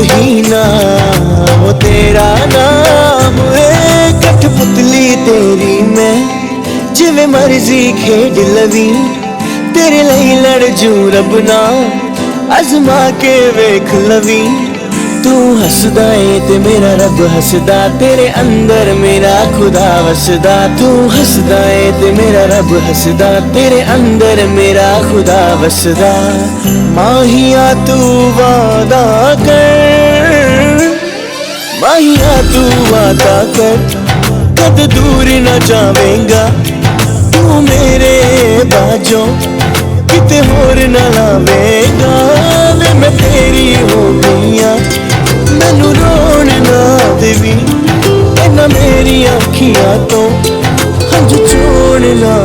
ही ना वो तेरा नाम है। कठपुतली तेरी मैं जिवें मर्जी खेड लवी, तेरे लिए लड़ जू रब नाल अजमा के वेख लवी। तू हसदा है ते मेरा रब हसदा, तेरे अंदर मेरा खुदा वसदा। तू हसदा है ते मेरा रब हसदा, तेरे अंदर मेरा खुदा वसदा। माहिया तू वादा कर, माहिया तू वादा कर, कद दूर न जावेंगा तू मेरे बाजों, किते होर न लावेगा। वे मैं तेरी हो गईया, मैनू रोन ना देवी, इन्हां मेरी अखियां तो हंझ छोड़ ना